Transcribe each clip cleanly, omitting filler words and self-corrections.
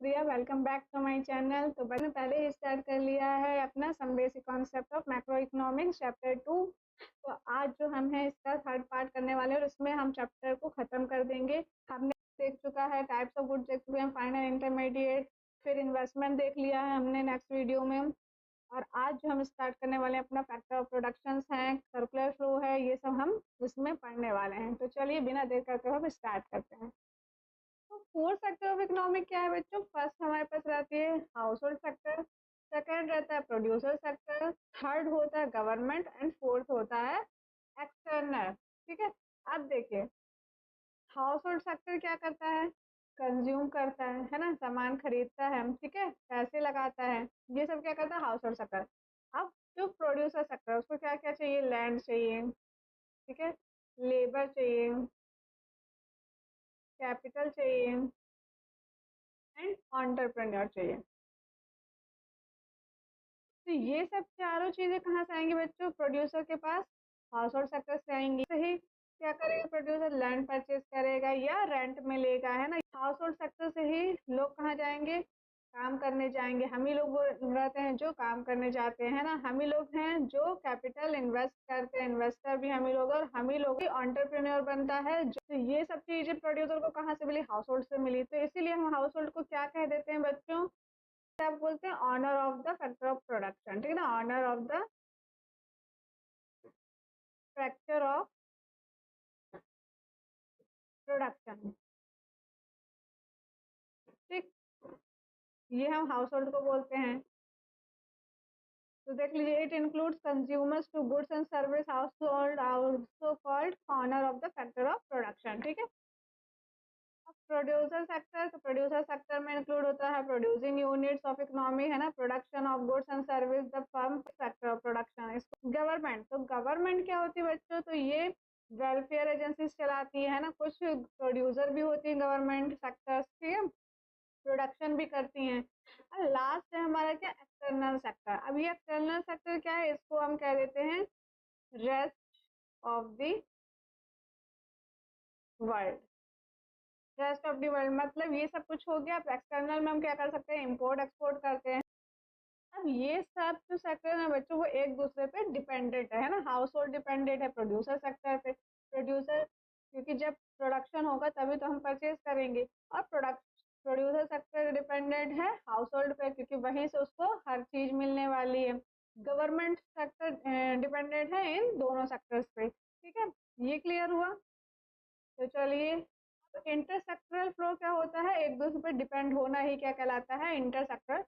Priya, welcome back to my channel. तो मैंने पहले ही स्टार्ट कर लिया है अपना some basic concept of macroeconomics chapter 2। तो आज जो हम है इसका थर्ड पार्ट करने वाले हैं और इसमें हम चैप्टर को ख़त्म कर देंगे। हमने देख चुका है टाइप्स ऑफ गुड्स, देख चुके हैं फाइनल इंटरमीडिएट, फिर इन्वेस्टमेंट देख लिया है हमने नेक्स्ट वीडियो में। और आज जो हम स्टार्ट करने वाले हैं अपना फैक्टर ऑफ प्रोडक्शंस हैं, सर्कुलर फ्लो है, ये सब हम इसमें पढ़ने वाले हैं। तो चलिए बिना देर करते हुए हम स्टार्ट करते हैं। तो फोर्थ सेक्टर ऑफ इकोनॉमिक क्या है बच्चों? फर्स्ट हमारे पास रहती है हाउस होल्ड सेक्टर, सेकंड रहता है प्रोड्यूसर सेक्टर, थर्ड होता है गवर्नमेंट एंड फोर्थ होता है एक्सटर्नल। ठीक है, अब देखिए हाउस होल्ड सेक्टर क्या करता है? कंज्यूम करता है ना, सामान खरीदता है, ठीक है, पैसे लगाता है, ये सब क्या करता है हाउस होल्ड सेक्टर। अब जो प्रोड्यूसर सेक्टर उसको क्या क्या चाहिए? लैंड चाहिए, ठीक है, लेबर चाहिए, कैपिटल चाहिए एंड एंटरप्रेन्योर चाहिए। तो ये सब चारों चीजें कहाँ से आएंगी बच्चों? प्रोड्यूसर के पास, हाउस होल्ड सेक्टर से आएंगी। सही, क्या करेगा प्रोड्यूसर? लैंड परचेज करेगा या रेंट में लेगा, है ना। हाउस होल्ड सेक्टर से ही लोग कहाँ जाएंगे? काम करने जाएंगे। हम ही लोग वो रहते हैं जो काम करने जाते हैं ना, हम ही लोग हैं जो कैपिटल इन्वेस्ट करते हैं, इन्वेस्टर भी हम ही लोग, और हम ही लोग ही एंटरप्रेन्योर बनता है। जो ये सब चीजें प्रोड्यूसर को कहाँ से मिली? हाउस होल्ड से मिली। तो इसीलिए हम हाउस होल्ड को क्या कह देते हैं बच्चों? आप बोलते हैं owner of the factor of production, ठीक है ना, owner of the factor of production. ठीक, ये हम हाउस होल्ड को बोलते हैं। तो देख लीजिए, it includes consumers to goods and service, household also called owner of the factor of production. ठीक है, प्रोड्यूसर सेक्टर, तो प्रोड्यूसर सेक्टर में इंक्लूड होता है प्रोड्यूसिंग यूनिट्स ऑफ इकोनॉमी, है ना, production of goods and service, the firm sector of production. Government, तो government क्या होती है बच्चों? तो ये वेलफेयर एजेंसीज चलाती है ना, कुछ प्रोड्यूसर भी होती है गवर्नमेंट सेक्टर्स, ठीक है, प्रोडक्शन भी करती हैं। और लास्ट है हमारा क्या? External sector. अब ये एक्सटर्नल सेक्टर क्या है? इसको हम कह देते हैं rest of the world. Rest of the world मतलब ये सब कुछ हो गया। अब एक्सटर्नल में हम क्या कर सकते हैं? इंपोर्ट एक्सपोर्ट करते हैं। अब ये सब जो सेक्टर है बच्चों वो एक दूसरे पे डिपेंडेंट है ना। हाउस होल्ड डिपेंडेंट है प्रोड्यूसर सेक्टर पे, प्रोड्यूसर, क्योंकि जब प्रोडक्शन होगा तभी तो हम परचेज करेंगे। और प्रोड्यूसर सेक्टर डिपेंडेंट है हाउस होल्ड पे, क्योंकि वहीं से उसको हर चीज मिलने वाली है। गवर्नमेंट सेक्टर डिपेंडेंट है इन दोनों सेक्टर्स पे। ठीक है, ये क्लियर हुआ? तो चलिए, इंटरसेक्टरल फ्लो क्या होता है? एक दूसरे पे डिपेंड होना ही क्या कहलाता है? इंटरसेक्टरल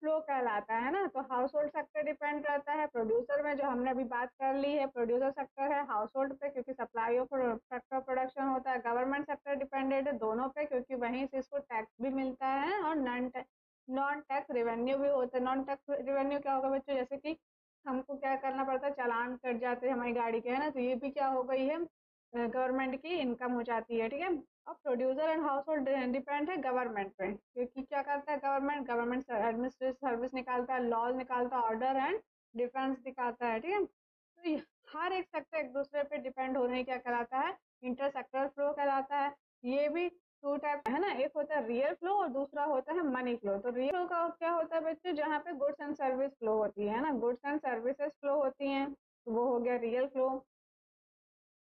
फ्लो कहलाता है ना। तो हाउस होल्ड सेक्टर डिपेंड रहता है प्रोड्यूसर में, जो हमने अभी बात कर ली है, प्रोड्यूसर सेक्टर है हाउस होल्ड पे क्योंकि सप्लाई ऑफ फैक्टर प्रोडक्शन होता है। गवर्नमेंट सेक्टर डिपेंडेंट है दोनों पे, क्योंकि वहीं से इसको टैक्स भी मिलता है और नॉन टैक्स रेवेन्यू भी होता है। नॉन टैक्स रेवेन्यू क्या होगा बच्चों? जैसे कि हमको क्या करना पड़ता है, चालान कट जाते हैं हमारी गाड़ी के, है ना, तो ये भी क्या हो गई है? गवर्नमेंट की इनकम हो जाती है। ठीक है, और producer and house hold depend है गवर्नमेंट पे, क्योंकि क्या करता है गवर्नमेंट एडमिनिस्ट्रेटिव सर्विस निकालता है, लॉज निकालता है, ऑर्डर एंड डिफेंस दिखाता है। ठीक है, तो हर एक सेक्टर एक दूसरे पे डिपेंड होने क्या कहलाता है? इंटर सेक्टर फ्लो कहलाता है। ये भी टू टाइप है ना, एक होता है रियल फ्लो और दूसरा होता है मनी फ्लो। तो रियल फ्लो का क्या होता है बच्चों? जहाँ पे गुड्स एंड सर्विस फ्लो होती है ना, गुड्स एंड सर्विसेज फ्लो होती हैं, तो वो हो गया रियल फ्लो।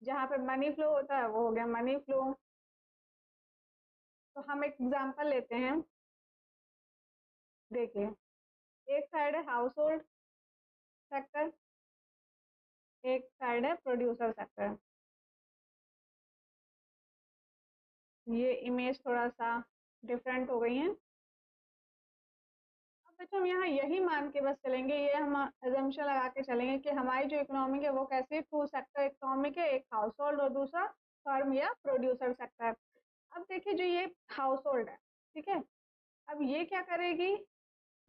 जहाँ पे मनी फ्लो होता है वो हो गया मनी फ्लो। तो हम एक एग्जांपल लेते हैं, देखिए, एक साइड है हाउस होल्ड सेक्टर, एक साइड है प्रोड्यूसर सेक्टर। ये इमेज थोड़ा सा डिफरेंट हो गई है। अब बच्चों हम यहाँ यही मान के बस चलेंगे, ये हम एजम्पशन लगा के चलेंगे कि हमारी जो इकोनॉमिक है वो कैसी टू सेक्टर इकोनॉमिक है, एक हाउस होल्ड और दूसरा फर्म या प्रोड्यूसर सेक्टर। अब देखिए जो ये हाउस होल्ड है, ठीक है, अब ये क्या करेगी?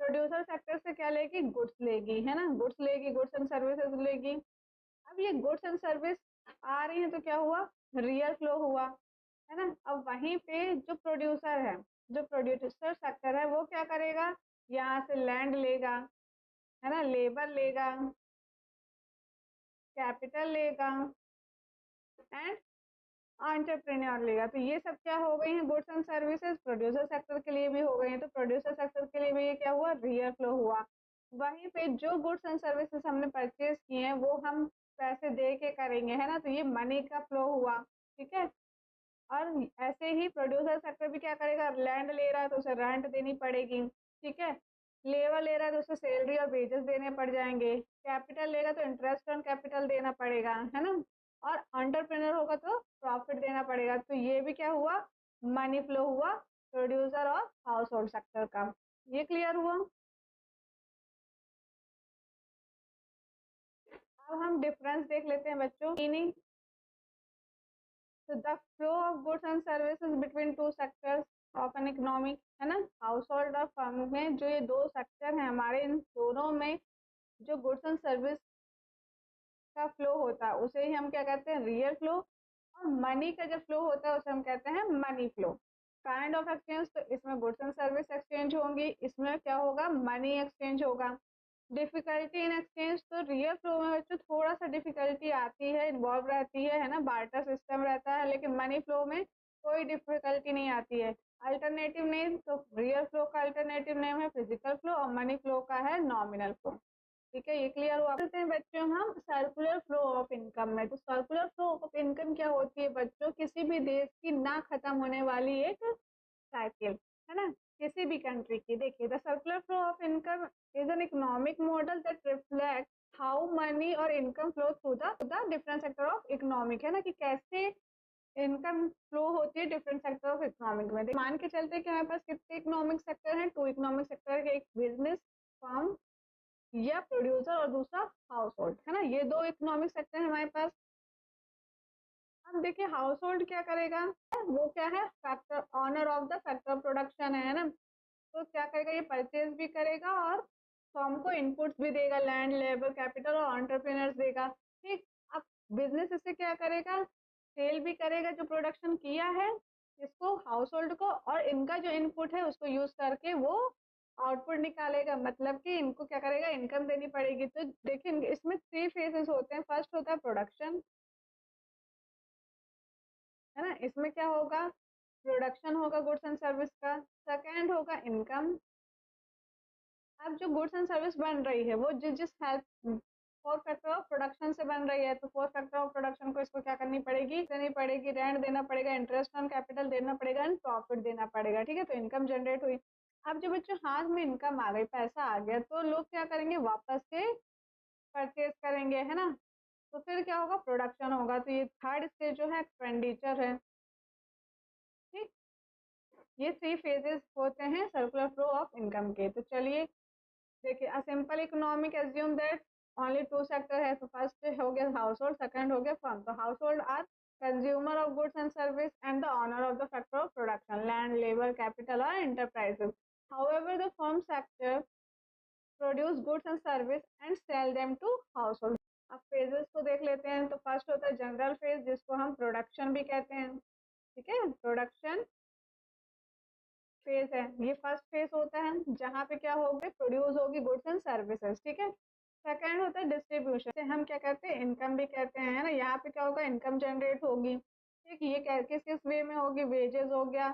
प्रोड्यूसर सेक्टर से क्या लेगी? गुड्स लेगी, है ना, गुड्स लेगी, गुड्स एंड सर्विसेज लेगी। अब ये गुड्स एंड सर्विस आ रही है तो क्या हुआ? रियल फ्लो हुआ, है ना। अब वहीं पे जो प्रोड्यूसर है, जो प्रोड्यूसर सेक्टर है वो क्या करेगा? यहाँ से लैंड लेगा, है ना, लेबर लेगा, कैपिटल लेगा एंड एंटरप्रेन्योर लेगा। तो ये सब क्या हो गई हैं goods and services, producer sector के लिए भी हो गई हैं। तो प्रोड्यूसर सेक्टर के लिए भी ये क्या हुआ, रियल फ्लो हुआ। वहीं पे जो गुड्स एंड सर्विसेज हमने परचेज किए हैं वो हम पैसे दे के करेंगे, है ना, तो ये मनी का फ्लो हुआ। ठीक है, और ऐसे ही प्रोड्यूसर सेक्टर भी क्या करेगा, लैंड ले रहा है तो उसे रेंट देनी पड़ेगी। ठीक है, लेबर ले रहा है तो उसे सैलरी और वेजेस देने पड़ जाएंगे। कैपिटल लेगा तो इंटरेस्ट ऑन कैपिटल देना पड़ेगा, है ना, और एंटरप्रेन्योर होगा तो प्रॉफिट देना पड़ेगा। तो ये भी क्या हुआ, मनी फ्लो हुआ प्रोड्यूसर और हाउस होल्ड सेक्टर का। ये क्लियर हुआ। अब हम डिफरेंस देख लेते हैं बच्चों, मीनिंग। तो the flow of goods and services between two sectors of an economic, है ना, हाउस होल्ड और फर्म में जो ये दो सेक्टर हैं हमारे, इन दोनों में जो गुड्स एंड सर्विस का फ्लो होता है उसे ही हम क्या कहते हैं, रियल फ्लो। और मनी का जो फ्लो होता है उसे हम कहते हैं money flow. Kind of exchange, तो इसमें गुड्स एंड सर्विस एक्सचेंज होंगी, इसमें क्या होगा, मनी एक्सचेंज होगा। डिफिकल्टी इन एक्सचेंज, तो रियल फ्लो में बच्चों थोड़ा सा डिफिकल्टी आती है, इन्वॉल्व रहती है ना, बार्टर सिस्टम रहता है। लेकिन मनी फ्लो में कोई डिफिकल्टी नहीं आती है। अल्टरनेटिव नेम, तो रियल फ्लो का अल्टरनेटिव नेम है फिजिकल फ्लो और मनी फ्लो का है नॉमिनल फ्लो। ठीक है, ये क्लियर हुआ। चलते हैं बच्चों हम सर्कुलर फ्लो ऑफ इनकम में। तो सर्कुलर फ्लो ऑफ इनकम क्या होती है बच्चों, किसी भी देश की ना खत्म होने वाली एक साइकिल, है ना, किसी भी कंट्री की। देखिए, the circular flow of income is an economic model that reflect how money और income flow through the different sector of economic, है ना, कि कैसे इनकम फ्लो होती है डिफरेंट सेक्टर ऑफ इकोनॉमिक में। मान के चलते हैं कि हमारे पास कितने इकोनॉमिक सेक्टर हैं, टू इकोनॉमिक सेक्टर के, एक बिजनेस फर्म या प्रोड्यूसर और दूसरा हाउस होल्ड, है ना, ये दो इकोनॉमिक सेक्टर है हमारे पास। अब देखिए हाउस होल्ड क्या करेगा, वो क्या है, factor owner of the factor of production है ना, तो क्या करेगा, ये परचेज भी करेगा और फर्म को इनपुट्स भी देगा, लैंड, लेबर, कैपिटल और एंटरप्रेन्योर्स देगा। ठीक, अब बिजनेस इससे क्या करेगा, सेल भी करेगा जो प्रोडक्शन किया है इसको हाउस होल्ड को, और इनका जो इनपुट है उसको यूज करके वो आउटपुट निकालेगा, मतलब कि इनको क्या करेगा, इनकम देनी पड़ेगी। तो देखिए इसमें थ्री फेजेस होते हैं। फर्स्ट होता है प्रोडक्शन, है ना, इसमें क्या होगा, प्रोडक्शन होगा गुड्स एंड सर्विस का। सेकेंड होगा इनकम। अब जो गुड्स एंड सर्विस बन रही है वो जिस जिस help four factor of production से बन रही है, तो फोर फैक्टर ऑफ प्रोडक्शन को इसको क्या करनी पड़ेगी, रेंट देना पड़ेगा, इंटरेस्ट ऑन कैपिटल देना पड़ेगा एंड प्रॉफिट देना पड़ेगा। ठीक है, तो इनकम जनरेट हुई। अब जब बच्चों हाथ में इनकम आ गई, पैसा आ गया, तो लोग क्या करेंगे, वापस से परचेज करेंगे, है ना, तो फिर क्या होगा, प्रोडक्शन होगा। तो ये थर्ड स्टेज जो है एक्सपेंडिचर है। ठीक, ये थ्री फेजेस होते हैं सर्कुलर फ्लो ऑफ इनकम के। तो चलिए देखिए, a simple economic assume that only two sector है। तो फर्स्ट हो गया हाउस होल्ड, सेकंड हो गया फर्म। तो household are consumer of goods and service and the owner of the factor of production, land, labour, capital और enterprises. However the firm sector produce goods and service and sell them to household. अब phases को देख लेते हैं। तो first होता है general phase, जिसको हम प्रोडक्शन भी कहते हैं। ठीक है, प्रोडक्शन फेज है, ये फर्स्ट फेज होता है जहाँ पे क्या होगा, प्रोड्यूस होगी गुड्स एंड सर्विसेज। ठीक है, सेकंड होता है डिस्ट्रीब्यूशन, हम क्या कहते हैं, इनकम भी कहते हैं, है ना, यहाँ पे क्या होगा, इनकम जनरेट होगी। ठीक, ये किस किस वे में होगी, वेजेस हो गया,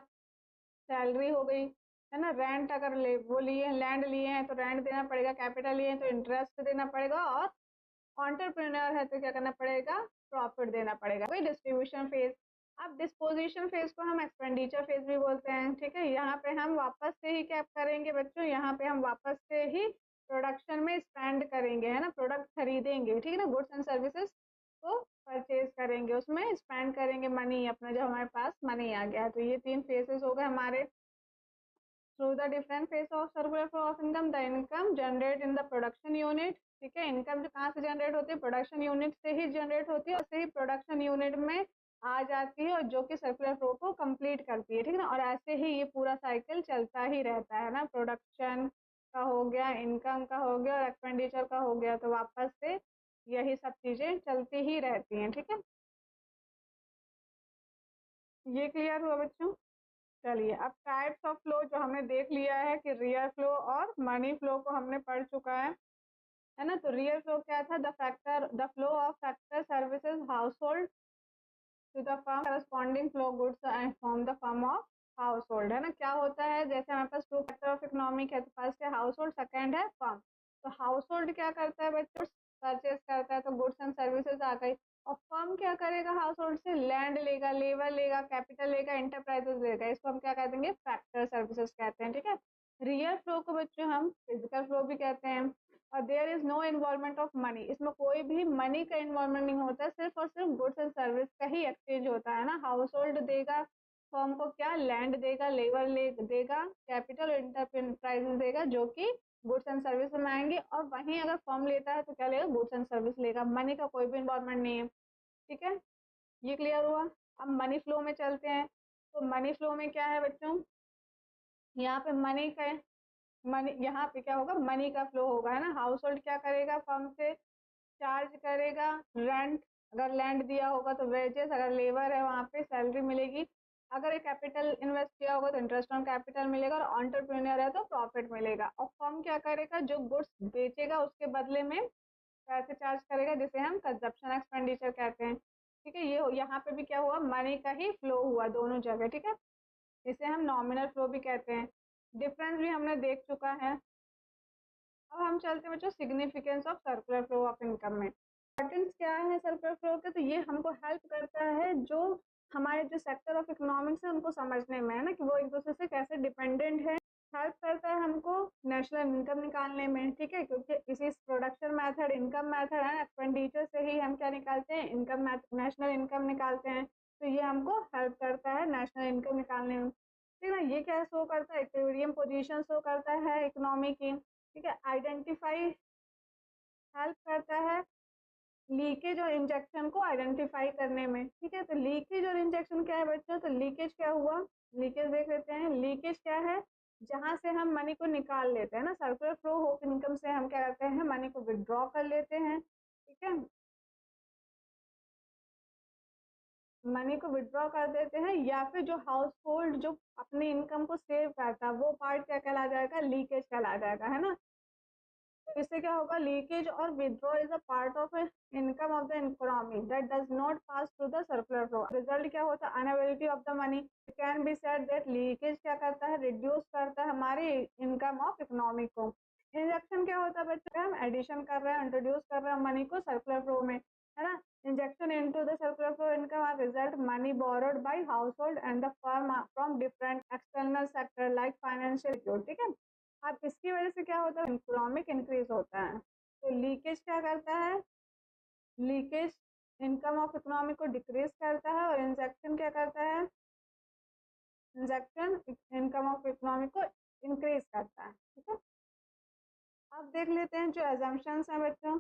सैलरी हो गई, है ना, रेंट अगर वो लिए लैंड लिए हैं तो रेंट देना पड़ेगा, कैपिटल लिए हैं तो इंटरेस्ट देना पड़ेगा, और एंटरप्रेन्योर है तो क्या करना पड़ेगा, प्रॉफिट देना पड़ेगा। वही डिस्ट्रीब्यूशन फेज। अब डिस्पोजिशन फेज को हम एक्सपेंडिचर फेज भी बोलते हैं। ठीक है, यहाँ पे हम वापस से ही क्या करेंगे बच्चों, यहाँ पे हम वापस से ही प्रोडक्शन में स्पेंड करेंगे, है ना, प्रोडक्ट खरीदेंगे, ठीक है ना, गुड्स एंड सर्विसेज को परचेज करेंगे, उसमें स्पेंड करेंगे मनी अपना, जब हमारे पास मनी आ गया। तो ये तीन फेजेस हो गए हमारे। Through the different phase of circular flow of income, the income generate in the production unit. ठीक है, इनकम जो कहाँ से जनरेट होती है, प्रोडक्शन यूनिट से ही जनरेट होती है, और से ही प्रोडक्शन यूनिट में आ जाती है, और जो कि सर्कुलर फ्लो को कंप्लीट करती है। ठीक है ना, और ऐसे ही ये पूरा साइकिल चलता ही रहता है ना, प्रोडक्शन का हो गया, इनकम का हो गया और एक्सपेंडिचर का हो गया, तो वापस से यही सब चीजें चलती ही रहती हैं। ठीक है, ये क्लियर हुआ बच्चों। चलिए, अब टाइप्स ऑफ फ्लो जो हमने देख लिया है कि रियल फ्लो और मनी फ्लो को हमने पढ़ चुका है ना। तो रियल फ्लो क्या था, the flow of factor services household to the firm corresponding flow goods and form the firm of household, है ना। क्या होता है, जैसे हमारे पास टू फैक्टर ऑफ इकोनॉमिक है, तो फर्स्ट है हाउस होल्ड, सेकेंड है फर्म। तो हाउस होल्ड क्या करता है बच्चों, परचेज करता है, तो गुड्स एंड सर्विसेज आ गई। और फर्म क्या करेगा, हाउस होल्ड से लैंड लेगा, लेबर लेगा, कैपिटल लेगा, इंटरप्राइजेस लेगा, इसको हम क्या कह देंगे, फैक्टर सर्विसेज कहते हैं, ठीक है। रियल फ्लो को बच्चों हम फिजिकल फ्लो भी कहते हैं। और there is no involvement of money, इसमें कोई भी मनी का इन्वॉल्वमेंट नहीं होता है, सिर्फ और सिर्फ गुड्स एंड सर्विस का ही एक्सचेंज होता है ना। हाउस होल्ड देगा फर्म को क्या, लैंड देगा, लेबर देगा, कैपिटल, इंटरप्राइजेस देगा, जो कि गुड्स एंड सर्विस में आएंगे। और वहीं अगर फर्म लेता है तो क्या लेगा, गुड्स एंड सर्विस लेगा, मनी का कोई भी इन्वॉल्वमेंट नहीं है, ठीक है। ये क्लियर हुआ। अब मनी फ्लो में चलते हैं। तो मनी फ्लो में क्या है बच्चों, यहाँ पे मनी का, मनी यहाँ पे क्या होगा, मनी का फ्लो होगा, है ना। हाउस होल्ड क्या करेगा, फर्म से चार्ज करेगा रेंट, अगर लैंड दिया होगा तो वेजेस, अगर लेबर है वहाँ पे सैलरी मिलेगी, अगर एक कैपिटल इन्वेस्ट किया होगा तो इंटरेस्ट ऑन कैपिटल मिलेगा, और एंटरप्रेन्योर है तो प्रॉफिट मिलेगा। और फर्म क्या करेगा, जो गुड्स बेचेगा उसके बदले में पैसे चार्ज करेगा, जिसे हम कंजप्शन एक्सपेंडिचर कहते हैं, ठीक है। ये यहाँ पे भी क्या हुआ, मनी का ही फ्लो हुआ दोनों जगह, ठीक है। इसे हम नॉमिनल फ्लो भी कहते हैं। डिफरेंस भी हमने देख चुका है। अब हम चलते हैं बच्चों significance of circular flow of income में। इम्पोर्टेंस क्या है सर्कुलर फ्लो के, तो ये हमको हेल्प करता है जो हमारे जो सेक्टर ऑफ इकोनॉमिक्स है उनको समझने में, है ना, कि वो एक दूसरे से कैसे डिपेंडेंट है। हेल्प करता है हमको नेशनल इनकम निकालने में, ठीक है, क्योंकि इसी प्रोडक्शन मेथड, इनकम मेथड है, एक्सपेंडिचर से ही हम क्या निकालते हैं, इनकम, नेशनल इनकम निकालते हैं। तो ये हमको हेल्प करता है नेशनल इनकम निकालने में, ठीक है। ये क्या शो करता है, इक्विलिब्रियम पोजीशन शो करता है इकोनॉमी की, ठीक है। आइडेंटिफाई, हेल्प करता है लीकेज और इंजेक्शन को आइडेंटिफाई करने में, ठीक है। तो लीकेज और इंजेक्शन क्या है बच्चों, तो लीकेज क्या हुआ, लीकेज देख लेते हैं। लीकेज क्या है, जहां से हम मनी को निकाल लेते हैं ना, सर्कुलर फ्लो ऑफ इनकम से हम क्या करते हैं, मनी को विड्रॉ कर लेते हैं, ठीक है, मनी को विड्रॉ कर देते हैं। या फिर जो हाउस होल्ड जो अपनी इनकम को सेव करता है, वो पार्ट क्या कहला जाएगा, लीकेज कहला जाएगा, है ना। इससे क्या होगा, लीकेज और withdraw is a part of income of the economy that does not pass through the circular flow. Result क्या होता है, unavailability of the money. Can be said that leakage क्या करता है, रिड्यूस करता है हमारी इनकम ऑफ इकोनॉमी को। इंजेक्शन क्या होता है बच्चों, हम एडिशन कर रहे हैं, इंट्रोड्यूस कर रहे हैं मनी को सर्कुलर फ्लो में, है ना। Injection into the circular flow income are result money borrowed by household and the firm from different external sector like financial, ठीक है। अब इसकी वजह से क्या होता है, इकोनॉमिक इंक्रीज होता है। तो लीकेज क्या करता है, लीकेज इनकम ऑफ इकोनॉमी को डिक्रीज करता है, और इंजेक्शन क्या करता है, इंजेक्शन इनकम ऑफ इकोनॉमी को इंक्रीज करता है, ठीक है। अब देख लेते हैं जो एजम्पशंस हैं बच्चों,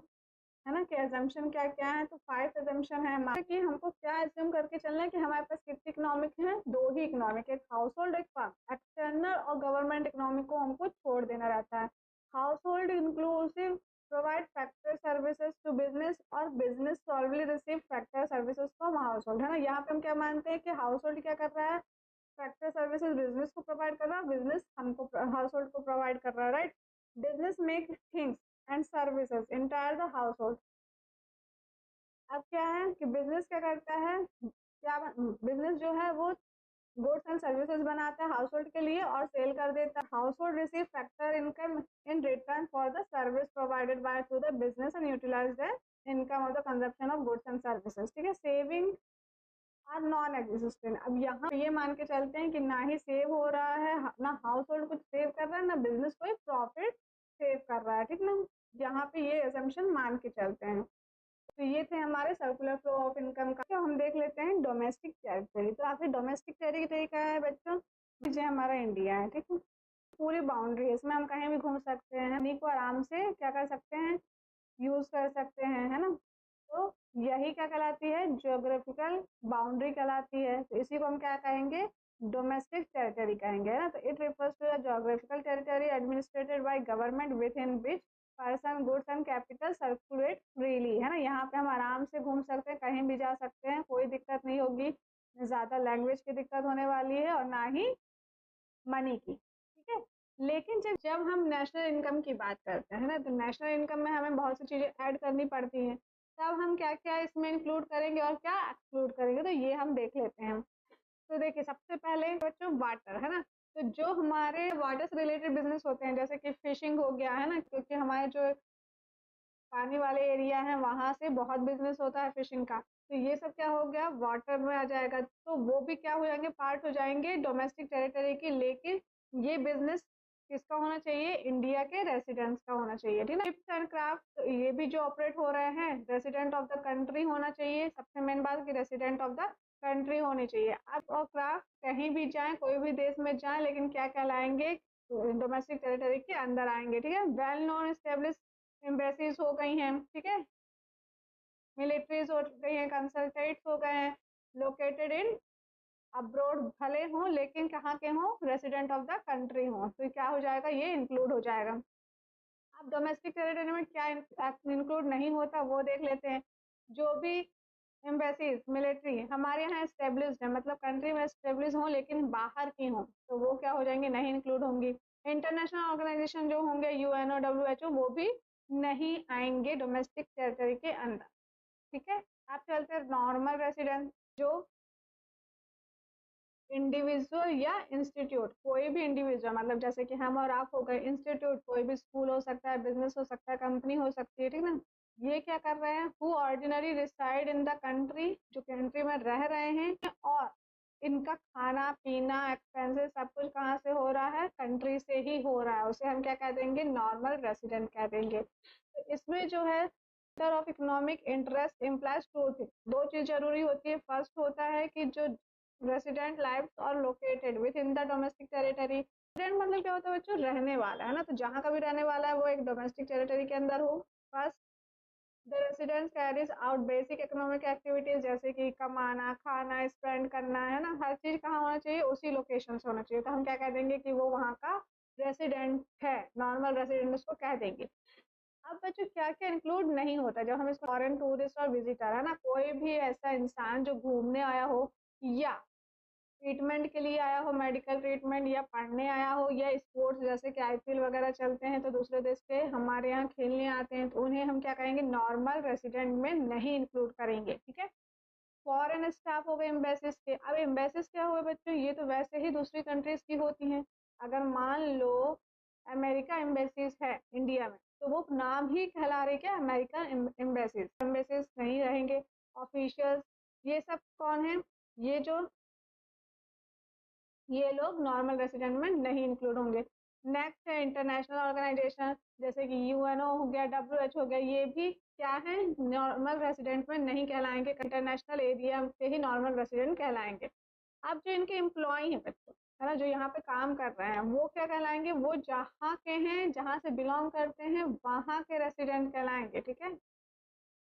है ना, कि एजम्पशन क्या क्या है। तो 5 एजम्पशन है हमारे, कि हमको क्या एज्यूम करके चलना है, कि हमारे पास कितनी इकोनॉमिक है, 2 ही इकोनॉमिक, एक हाउस होल्ड एक फर्म। एक्सटर्नल और गवर्नमेंट इकोनॉमिक को हमको छोड़ देना रहता है। Household inclusive provide factor services to business, और business solely receive factor services from household, है ना। यहाँ पे हम क्या मानते हैं कि हाउस होल्ड क्या कर रहा है, फैक्टर सर्विसेज बिजनेस को प्रोवाइड कर रहा है, बिजनेस हमको, हाउस होल्ड को प्रोवाइड कर रहा है, right. Business make things and services entire the house hold. अब क्या है कि बिजनेस क्या करता है, क्या बिजनेस जो है वो गुड्स एंड सर्विसेज बनाता है हाउस होल्ड के लिए और सेल कर देता है। Household receive factor income in return for the service provided by to the business and utilize the income of the consumption of goods and services, ठीक है। Saving are non existent. अब यहाँ ये मान के चलते हैं कि ना ही सेव हो रहा है, ना हाउस होल्ड कुछ सेव कर रहा है, ना बिजनेस कोई प्रॉफिट सेव कर रहा है, ठीक ना। यहाँ पे ये एजम्पशन मान के चलते हैं। तो ये थे हमारे सर्कुलर फ्लो ऑफ इनकम का। तो हम देख लेते हैं डोमेस्टिक टेरिटरी। तो आखिर डोमेस्टिक टेरिटरी क्या है बच्चों, जो हमारा इंडिया है, ठीक है, पूरी बाउंड्री है, इसमें हम कहीं भी घूम सकते हैं, इन्हीं को आराम से क्या कर सकते हैं, यूज कर सकते हैं, है ना। तो यही क्या कहलाती है, ज्योग्राफिकल बाउंड्री कहलाती है। तो इसी को हम क्या कहेंगे, डोमेस्टिक टेरिटरी कहेंगे, है ना। तो it refers to the geographical territory administered by government within which person goods and capital circulate freely, है ना। यहाँ पे हम आराम से घूम सकते हैं, कहीं भी जा सकते हैं, कोई दिक्कत नहीं होगी, ज्यादा लैंग्वेज की दिक्कत होने वाली है और ना ही मनी की, ठीक है। लेकिन जब जब हम नेशनल इनकम की बात करते हैं ना, तो नेशनल इनकम में हमें बहुत सी चीजें ऐड करनी पड़ती हैं। तब हम क्या क्या इसमें इंक्लूड करेंगे और क्या एक्सक्लूड करेंगे, तो ये हम देख लेते हैं। तो देखिए सबसे पहले बच्चों वाटर, है ना, तो जो हमारे वाटर से रिलेटेड बिजनेस होते हैं जैसे कि फिशिंग हो गया, है ना, क्योंकि हमारे जो पानी वाले एरिया है वहां से बहुत बिजनेस होता है फिशिंग का, तो ये सब क्या हो गया वाटर में आ जाएगा, तो वो भी क्या हो जाएंगे पार्ट हो जाएंगे डोमेस्टिक टेरिटरी की, लेकिन ये बिजनेस किसका होना चाहिए, इंडिया के रेसिडेंट्स का होना चाहिए, ठीक है। शिप्स एंड क्राफ्ट, तो ये भी जो ऑपरेट हो रहे हैं रेसिडेंट ऑफ द कंट्री होना चाहिए, सबसे मेन बात की रेसिडेंट ऑफ द कंट्री होनी चाहिए। अब और क्राफ्ट कहीं भी जाए, कोई भी देश में जाए, लेकिन क्या कहलाएंगे, डोमेस्टिक टेरिटरी के अंदर आएंगे, ठीक है। वेल नोन स्टेब्लिश एम्बेसीज हो गई हैं, ठीक है, मिलिट्रीज हो गई हैं, कंसल्टेट्स हो गए हैं, लोकेटेड इन अब्रोड भले हों लेकिन कहाँ के हों, रेसिडेंट ऑफ द कंट्री हों, तो क्या हो जाएगा, ये इंक्लूड हो जाएगा। अब डोमेस्टिक टेरिटरी में क्या इंक्लूड नहीं होता वो देख लेते हैं। जो भी एम्बेसीज मिलिट्री हमारे यहाँ एस्टेब्लिश्ड है, मतलब कंट्री में एस्टेब्लिश हों लेकिन बाहर की हों, तो वो क्या हो जाएंगे, नहीं इंक्लूड होंगी। इंटरनेशनल ऑर्गेनाइजेशन जो होंगे यूएनओ WHO, वो भी नहीं आएंगे डोमेस्टिक टेरिटरी के अंदर, ठीक है। आप चलते हैं नॉर्मल रेसिडेंट, जो इंडिविजुअल या इंस्टीट्यूट, कोई भी इंडिविजुअल, मतलब जैसे कि हम और आप हो गए, इंस्टीट्यूट कोई भी स्कूल हो सकता है, बिजनेस हो सकता है, कंपनी हो सकती है, ठीक ना। ये क्या कर रहे हैं, who ordinary reside in the country, जो कंट्री में रह रहे हैं, और इनका खाना पीना एक्सपेंसेस सब कुछ कहाँ से हो रहा है, कंट्री से ही हो रहा है, उसे हम क्या कह देंगे, नॉर्मल रेसिडेंट कह देंगे। तो इसमें जो है of economic interest implies two thing, दो चीज जरूरी होती है। फर्स्ट होता है कि जो रेसिडेंट लाइव्स और located with in the domestic territory, resident मतलब क्या होता है बच्चों, रहने वाला, है ना, तो जहाँ का भी रहने वाला है वो एक डोमेस्टिक टेरिटरी के अंदर हो। First the resident carries out basic economic activities, जैसे कि कमाना, खाना, स्पेंड करना, है ना, हर चीज कहाँ होना चाहिए, उसी लोकेशन से होना चाहिए, तो हम क्या कह देंगे कि वो वहाँ का रेसिडेंट है, नॉर्मल रेसिडेंट उसको कह देंगे। अब बच्चों क्या क्या इंक्लूड नहीं होता जब हम इसको फॉरेन टूरिस्ट और विजिटर, है ना, कोई भी ऐसा इंसान जो घूमने आया हो या ट्रीटमेंट के लिए आया हो, मेडिकल ट्रीटमेंट, या पढ़ने आया हो, या स्पोर्ट्स जैसे कि आईपीएल वगैरह चलते हैं तो दूसरे देश के हमारे यहाँ खेलने आते हैं, तो उन्हें हम क्या कहेंगे, नॉर्मल रेसिडेंट में नहीं इंक्लूड करेंगे, ठीक है। फॉरेन स्टाफ हो गए एम्बेसीज के, अब एम्बेसीज क्या हुए बच्चों, ये तो वैसे ही दूसरी कंट्रीज की होती हैं। अगर मान लो अमेरिका एम्बेसीज है इंडिया में, तो वो नाम ही कहला रहे क्या, अमेरिकन एम्बेसीज, एम्बेसीज नहीं रहेंगे। ऑफिशियल्स, ये सब कौन है, ये लोग नॉर्मल रेसिडेंट में नहीं इंक्लूड होंगे। नेक्स्ट है इंटरनेशनल ऑर्गेनाइजेशन, जैसे कि यूएनओ हो गया, WHO हो गया, ये भी क्या है, नॉर्मल रेसिडेंट में नहीं कहलाएंगे, इंटरनेशनल एरिया से ही नॉर्मल रेसिडेंट कहलाएंगे। अब जो इनके एम्प्लॉय हैं बच्चों, है ना, जो यहाँ पे काम कर रहे हैं, वो क्या कहलाएंगे, वो जहाँ के हैं, जहाँ से बिलोंग करते हैं, वहाँ के रेसिडेंट कहलाएंगे, ठीक है।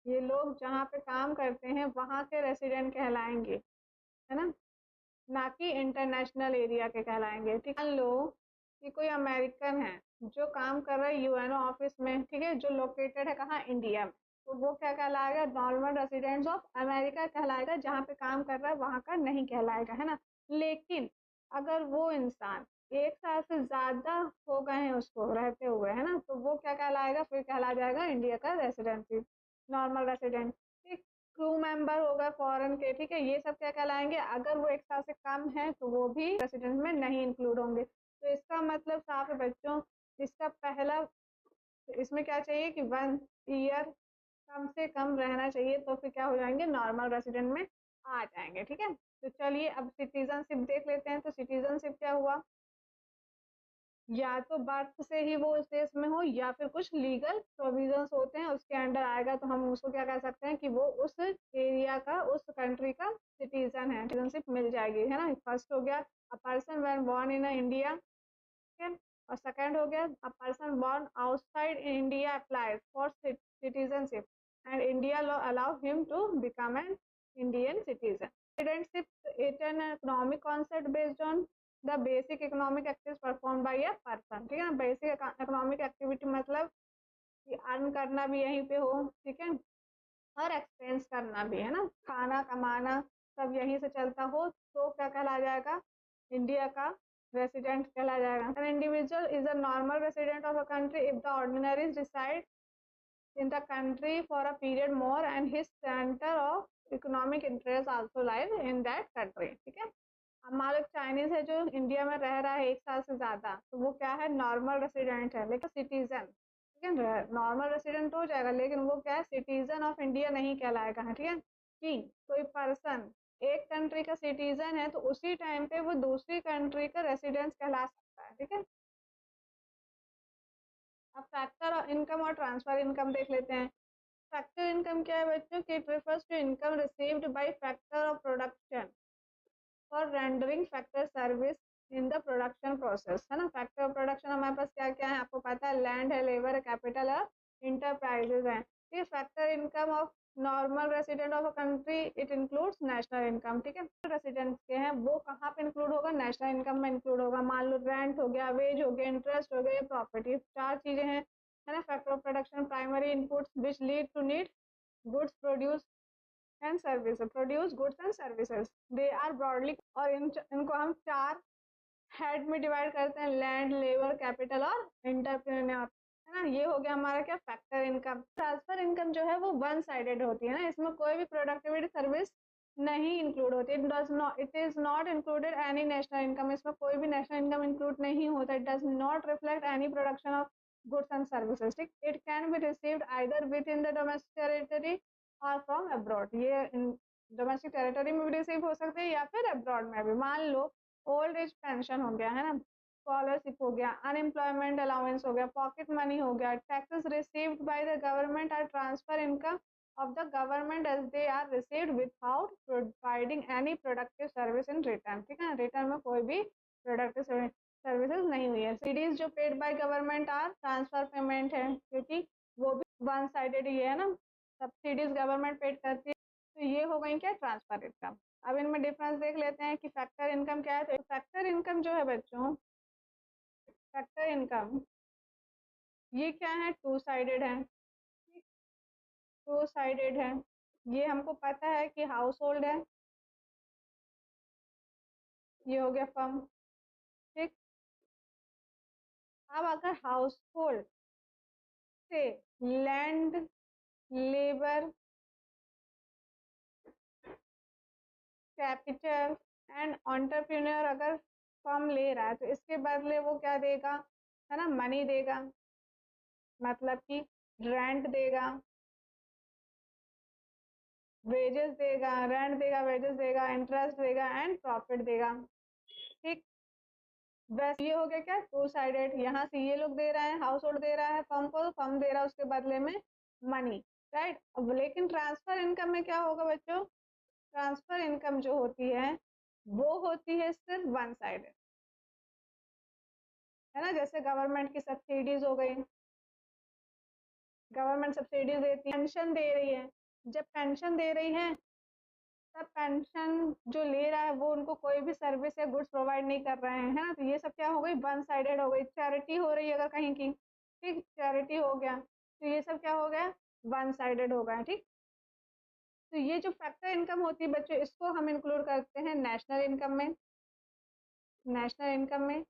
ये लोग जहाँ पे काम करते हैं वहाँ के रेसिडेंट कहलाएंगे, है ना, ना कि इंटरनेशनल एरिया के कहलाएंगे, ठीक। मान लो कि कोई अमेरिकन है जो काम कर रहा है यूएनओ ऑफिस में, ठीक है, जो लोकेटेड है कहाँ, इंडिया में, तो वो क्या कहलाएगा, नॉर्मल रेसिडेंट्स ऑफ अमेरिका कहलाएगा, जहाँ पे काम कर रहा है वहाँ का नहीं कहलाएगा, है ना। लेकिन अगर वो इंसान 1 साल से ज्यादा हो गए हैं उसको रहते हुए, है ना, तो वो क्या कहलाएगा, फिर कहला जाएगा इंडिया का रेसिडेंसी, नॉर्मल रेसिडेंट, ठीक। क्रू मेंबर होगा फॉरेन के, ठीक है, ये सब क्या कहलाएंगे, अगर वो 1 साल से कम है तो वो भी रेसिडेंट में नहीं इंक्लूड होंगे। तो इसका मतलब साफ है बच्चों, इसका पहला, इसमें क्या चाहिए कि 1 ईयर कम से कम रहना चाहिए, तो फिर क्या हो जाएंगे, नॉर्मल रेसिडेंट में आ जाएंगे, ठीक है। तो चलिए अब सिटीजनशिप देख लेते हैं। तो सिटीजनशिप क्या हुआ, या तो बर्थ से ही वो उस देश में हो, या फिर कुछ लीगल प्रोविजंस होते हैं उसके अंडर आएगा, तो हम उसको क्या कह सकते हैं कि वो उस एरिया का, उस कंट्री का सिटीजन है, सिटीजनशिप मिल जाएगी, है ना। फर्स्ट हो गया a person when born in India, ठीक है, और सेकंड हो गया a person born outside India applies for citizenship and India law allow him to become an Indian citizen. Citizenship it an economic concept based on the basic economic activities perform by a person, ठीक है ना। Basic economic activity मतलब कि earn करना भी यहीं पे हो, ठीक है, और एक्सपेंस करना भी, है ना, खाना कमाना सब यहीं से चलता हो, तो क्या कहला जाएगा, इंडिया का रेसिडेंट कहला जाएगा। An individual is a normal resident of a country if the ordinarily reside in the country for a period more and his center of economic interest also lies in that country। ठीक है, अब मान लो Chinese है जो India में रह रहा है 1 साल से ज्यादा, तो वो क्या है, नॉर्मल रेसिडेंट है लेकिन सिटीजन। ठीक है, नॉर्मल रेसिडेंट हो जाएगा लेकिन वो क्या है, सिटीजन ऑफ इंडिया नहीं कहलाएगा है। ठीक है, कि कोई पर्सन एक कंट्री का सिटीजन है तो उसी टाइम पे वो दूसरी कंट्री का रेसिडेंस कहला सकता है। ठीक है, अब फैक्टर ऑफ इनकम और ट्रांसफर इनकम देख लेते हैं। फैक्टर इनकम क्या है बच्चों, कि it refers to income received by factor of production और rendering factor service in the production process, है ना। फैक्टर ऑफ प्रोडक्शन हमारे पास क्या क्या है आपको पता है, लैंड है, लेबर है, कैपिटल है, इंटरप्राइजेज है। ये factor income of normal resident of a country, it includes national income. ठीक है, रेसिडेंट्स के हैं वो कहाँ पे इंक्लूड होगा, नेशनल इनकम में इंक्लूड होगा। मान लो रेंट हो गया, वेज हो गया, इंटरेस्ट हो गया, प्रॉपर्टी, 4 चीजें हैं, है ना। Factor of production primary inputs which lead to need goods produce and services, produce goods and services, they are broadly, और इनको हम 4 हेड में डिवाइड करते हैं, लैंड, लेबर, कैपिटल और एंटरप्रेन्योर, है ना। ये हो गया हमारा क्या, फैक्टर इनकम। ट्रांसफर इनकम जो है वो वन साइडेड होती है ना, इसमें कोई भी प्रोडक्टिविटी सर्विस नहीं इंक्लूड होती, it is not included any national income, इसमें कोई भी नेशनल इनकम इंक्लूड नहीं होता, it does not reflect any production of goods and services. ठीक, it can be received either within the domestic territory और from abroad, ये domestic territory में भी रिसीव हो सकते हैं या फिर अब्रॉड में भी। मान लो ओल्ड एज पेंशन हो गया, है ना, स्कॉलरशिप हो गया, अनएम्प्लॉयमेंट अलाउंस हो गया, पॉकेट मनी हो गया, taxes received by the government are transfer income of the government as they are received without providing any productive service in return। ठीक है, रिटर्न में कोई भी प्रोडक्टिव सर्विसेज नहीं हुई है। सीडीज जो paid by government are transfer payment है, क्योंकि वो भी वन साइडेड ही है ना, सब्सिडीज गवर्नमेंट पेड करती है, तो ये हो गई क्या, ट्रांसफर इनकम। अब इनमें डिफरेंस देख लेते हैं कि फैक्टर इनकम क्या है। तो फैक्टर इनकम जो है बच्चों, फैक्टर इनकम ये क्या है, टू साइडेड है, टू साइडेड है। ये हमको पता है कि हाउस होल्ड है, ये हो गया फर्म। ठीक, अब अगर हाउस होल्ड से land, labour, capital and entrepreneur अगर फर्म ले रहा है तो इसके बदले वो क्या देगा, है ना, मनी देगा, मतलब कि रेंट देगा, वेजेस देगा, रेंट देगा, वेजेस देगा, इंटरेस्ट देगा एंड प्रॉफिट देगा। ठीक, वैसे ये हो गया क्या, टू साइडेड, यहाँ से ये लोग दे रहे हैं, हाउस होल्ड दे रहा है फर्म को, फर्म दे रहा है उसके बदले में मनी, राइट। अब लेकिन ट्रांसफर इनकम में क्या होगा बच्चों, ट्रांसफर इनकम जो होती है वो होती है सिर्फ वन साइडेड, है ना। जैसे गवर्नमेंट की सब्सिडीज हो गई, गवर्नमेंट सब्सिडीज देती है, पेंशन दे रही है, जब पेंशन दे रही है तब पेंशन जो ले रहा है वो उनको कोई भी सर्विस या गुड्स प्रोवाइड नहीं कर रहे हैं, है ना। तो ये सब क्या हो गई, वन साइडेड हो गई। चैरिटी हो रही है अगर कहीं की, ठीक, चैरिटी हो गया, तो ये सब क्या हो गया, वन साइडेड हो गया। ठीक, तो ये जो फैक्टर इनकम होती है बच्चों, इसको हम इंक्लूड करते हैं नेशनल इनकम में, नेशनल इनकम में,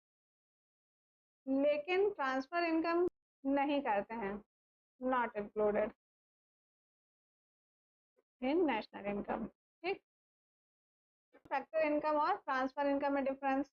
लेकिन ट्रांसफर इनकम नहीं करते हैं, not included in national income. ठीक, फैक्टर इनकम और ट्रांसफर इनकम में डिफरेंस।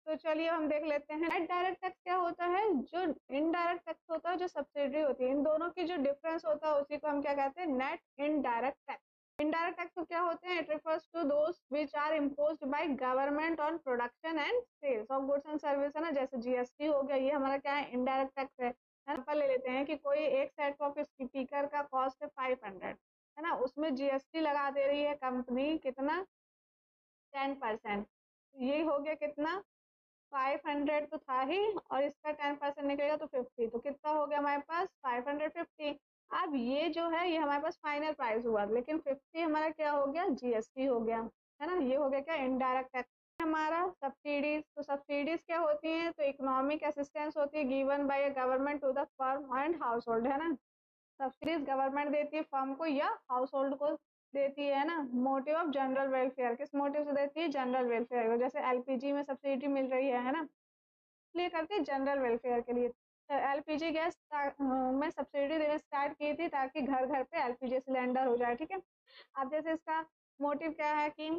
तो चलिए हम देख लेते हैं, नेट डायरेक्ट टैक्स क्या होता है, जो इनडायरेक्ट टैक्स होता है, जो सब्सिडी होती है, इन दोनों की जो डिफरेंस होता है उसी को हम क्या कहते हैं, net indirect tax. Indirect tax तो क्या होते हैं, it refers to those which are imposed by government on production and sales of goods and service, है ना। जैसे जीएसटी हो गया, ये हमारा क्या है, इनडायरेक्ट टैक्स है। एग्जांपल ले लेते हैं कि कोई एक सेट ऑफ स्पीकर का कॉस्ट है 500, है ना, उसमें जीएसटी लगा दे रही है कंपनी, कितना, 10%। ये हो गया कितना, 500 तो था ही, और इसका 10% निकलेगा तो 50, तो कितना हो गया हमारे पास, 550। अब ये जो है ये हमारे पास फाइनल प्राइस हुआ, लेकिन 50 हमारा क्या हो गया, जीएसटी हो गया, है ना। ये हो गया क्या, इनडायरेक्ट टैक्स। हमारा सब्सिडीज, तो सब्सिडीज क्या होती हैं, तो इकोनॉमिक असिस्टेंस होती है given by government to the firm and household, है ना। सब्सिडीज गवर्नमेंट देती है फर्म को या हाउस होल्ड को देती है ना। मोटिव ऑफ जनरल वेलफेयर, किस मोटिव से देती है, जनरल वेलफेयर को, जैसे एलपीजी में सब्सिडी मिल रही है ना, इसलिए करती है जनरल वेलफेयर के लिए। एलपीजी गैस में सब्सिडी देना स्टार्ट की थी ताकि घर घर पे एलपीजी सिलेंडर हो जाए, ठीक है। अब जैसे इसका मोटिव क्या है कि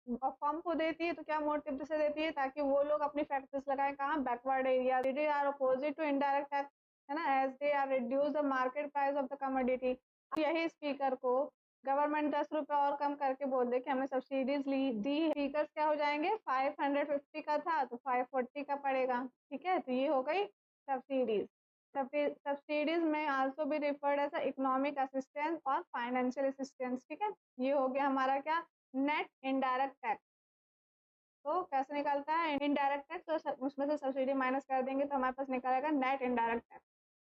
पंप को देती है तो क्या मोटिव से देती है, ताकि वो लोग अपनी फैक्ट्रीज लगाएं कहाँ, backward area. They are opposite to indirect tax, है ना, as they are reduce the market price of the commodity. यही स्पीकर को गवर्नमेंट 10 रुपए और कम करके बोल दे कि हमने सब्सिडीज दी, स्पीकर क्या हो जाएंगे, 550 का था तो 540 का पड़ेगा, ठीक है। तो ये हो गई सब्सिडीज। सब्सिडीज में आल्सो भी रिफर्ड एज इकोनॉमिक असिस्टेंस और फाइनेंशियल असिस्टेंस, ठीक है। ये हो गया हमारा क्या, नेट इनडायरेक्ट टैक्स। तो कैसे निकलता है इनडायरेक्ट टैक्स, तो उसमें से सब्सिडी माइनस कर देंगे तो हमारे पास निकलेगा नेट इनडायरेक्ट टैक्स।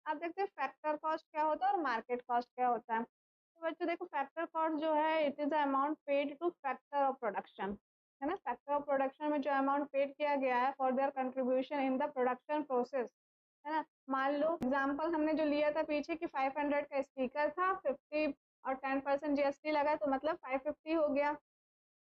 अब देखते हैं फैक्टर कॉस्ट क्या होता है और मार्केट कॉस्ट क्या होता है। तो बच्चों देखो, फैक्टर कॉस्ट जो है it is the amount paid to factor of production, है ना। फैक्टर ऑफ प्रोडक्शन में जो अमाउंट पेड किया गया है for their contribution in the production process, है ना। मान लो एग्जाम्पल हमने जो लिया था पीछे कि 500 का स्पीकर था, 50 और 10% जीएसटी लगा तो मतलब 550 हो गया।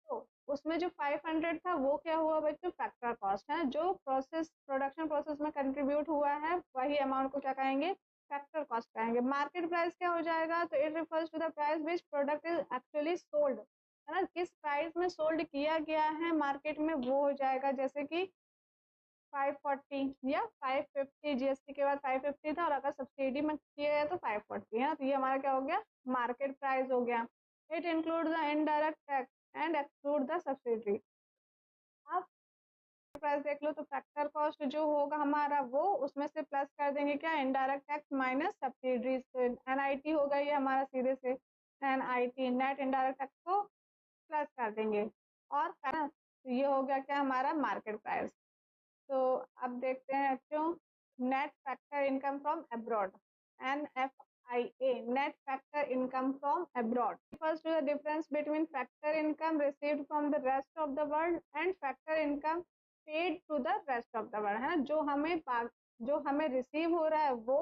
तो उसमें जो 500 था वो क्या हुआ बच्चों, फैक्टर कॉस्ट है, जो प्रोडक्शन प्रोसेस में कंट्रीब्यूट हुआ है वही अमाउंट को क्या कहेंगे, फैक्टर कॉस्ट कहेंगे। मार्केट प्राइस क्या हो जाएगा, तो it refers to the price which product is actually sold, है ना, किस प्राइस में सोल्ड किया गया है मार्केट में वो हो जाएगा। जैसे कि 540 या 550, जीएसटी के बाद 550 था और अगर सब्सिडी में किया गया तो 540 है, तो ये हमारा क्या हो गया, मार्केट प्राइस हो गया। It include the indirect tax and exclude the subsidy. अब प्राइस देख लो तो फैक्टर कॉस्ट जो होगा हमारा वो उसमें से प्लस कर देंगे क्या, इनडायरेक्ट टैक्स माइनस सब्सिडीज, तो एनआईटी होगा ये हमारा सीधे से, एनआईटी नेट इनडायरेक्ट टैक्स को प्लस कर देंगे और है ना, तो ये हो गया क्या हमारा मार्केट प्राइस। तो अब देखते हैं बच्चों, net factor income from abroad, NFIA, net factor income from abroad refers to the difference between factor income received from the rest of the world and factor income paid to the rest of the world, है ना। जो हमें receive हो रहा है वो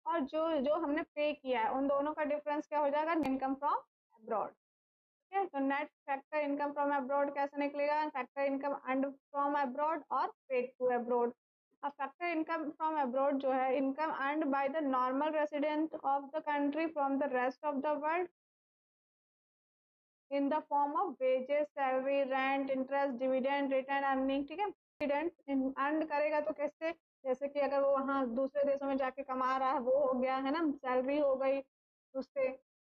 और जो जो हमने पे किया है उन दोनों का डिफरेंस क्या हो जाएगा, इनकम फ्रॉम अब्रॉड, ठीक है। तो net factor income from abroad कैसे निकलेगा, factor income earned from abroad और पेड टू अब्रॉड। अब फैक्टर इनकम फ्रॉम अब्रॉड जो है, income earned by the normal resident of the country from the rest of the world in the form of wages, salary, rent, interest, dividend, return earning, ठीक है। Dividend earn करेगा तो कैसे, जैसे कि अगर वो वहाँ दूसरे देशों में जाके कमा रहा है वो हो गया, है ना, सैलरी हो गई उससे।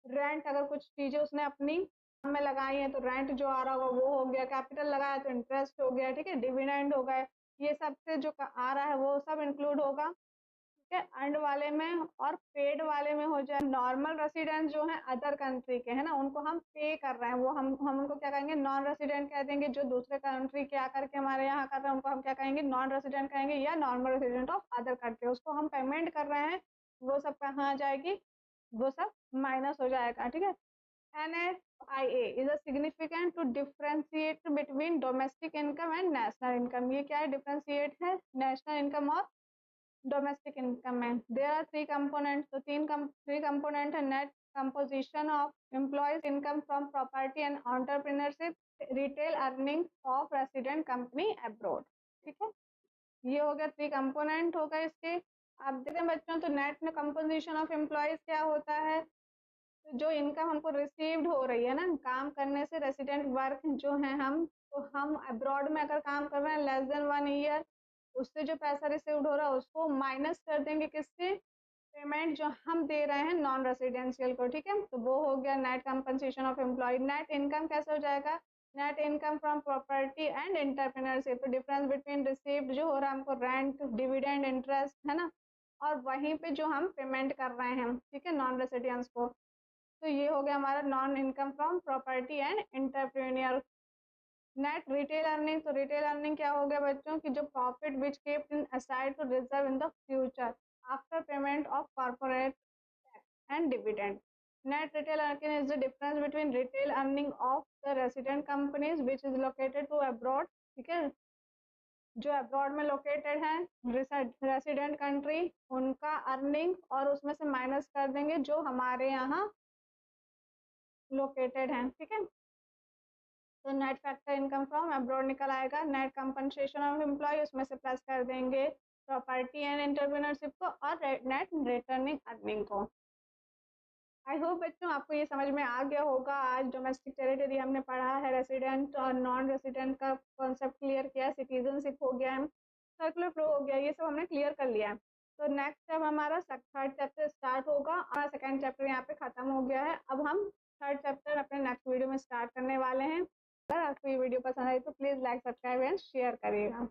रेंट, अगर कुछ चीजें उसने अपनी में लगाई है तो रेंट जो आ रहा होगा वो हो गया। कैपिटल लगाया तो इंटरेस्ट हो गया, ठीक है। डिविडेंड हो गए, ये सब से जो आ रहा है वो सब इंक्लूड होगा, ठीक है, अर्न्ड वाले में। और पेड वाले में हो जाए नॉर्मल रेसिडेंट जो है अदर कंट्री के, है ना, उनको हम पे कर रहे हैं, वो हम उनको क्या कहेंगे, नॉन रेसिडेंट कह देंगे। जो दूसरे कंट्री के आकर के हमारे यहाँ कर रहे हैं उनको हम क्या कहेंगे, नॉन रेसिडेंट कहेंगे या normal resident of other country. उसको हम पेमेंट कर रहे हैं, वो सब कहाँ आ जाएगी, वो सब माइनस हो जाएगा, ठीक है। NFIA is a significant to differentiate between domestic income and national income। ये क्या है, डिफ्रेंशिएट है नेशनल इनकम और डोमेस्टिक इनकम में। देयर आर थ्री कंपोनेंट्स, तो थ्री कंपोनेंट है, net composition of employees income from property and entrepreneurship, retail earning of resident company abroad, ठीक है। ये हो गया थ्री कंपोनेंट हो गए इसके। आप देखते हैं बच्चों, तो नेट में कंपोजिशन ऑफ एम्प्लॉयज क्या होता है, तो जो इनकम हमको रिसीव्ड हो रही है ना काम करने से, रेसिडेंट वर्क जो है हम, तो हम अब्रॉड में अगर काम कर रहे हैं लेस देन 1 ईयर, उससे जो पैसा रिसीव्ड हो रहा है उसको माइनस कर देंगे किससे, पेमेंट जो हम दे रहे हैं नॉन रेसिडेंशियल को, ठीक है। तो वो हो गया net compensation of employ. Net income कैसे हो जाएगा, net income from property and entrepreneurship, तो डिफरेंस बिटवीन रिसीव्ड जो हो रहा है हमको, रेंट, डिविडेंड, इंटरेस्ट, है ना, और वहीं पे जो हम पेमेंट कर रहे हैं, ठीक है, नॉन रेसिडेंट्स को। तो ये हो गया हमारा non income from property and entrepreneur. Net retail earning, तो रिटेल अर्निंग क्या हो गया बच्चों की, जो profit which kept in aside to reserve in the future after payment of corporate tax and dividend. Net retail earning is the difference between retail earning of the resident companies which is located to abroad, ठीक है, जो abroad में located है resident country, उनका earning, और उसमें से minus कर देंगे जो हमारे यहाँ लोकेटेड है, ठीक है। तो net factor income from abroad निकल आएगा, नेट कंपनसेशन ऑफ एम्प्लॉय उसमें से प्लस कर देंगे प्रॉपर्टी एंड एंटरप्रेन्योरशिप को और नेट रिटर्निंग अर्निंग को। आई होप बच्चों आपको ये समझ में आ गया होगा। आज डोमेस्टिक टेरिटरी हमने पढ़ा है, रेसिडेंट और नॉन रेसिडेंट का कॉन्सेप्ट क्लियर किया, सिटीजनशिप हो गया है, सर्कुलर फ्लो हो गया, ये सब हमने क्लियर कर लिया है। तो नेक्स्ट जब हमारा थर्ड चैप्टर स्टार्ट होगा, हमारा सेकेंड चैप्टर यहाँ पे खत्म हो गया है। अब हम थर्ड चैप्टर अपने नेक्स्ट वीडियो में स्टार्ट करने वाले हैं। अगर आपको ये वीडियो पसंद आई तो please like, subscribe and share करिएगा।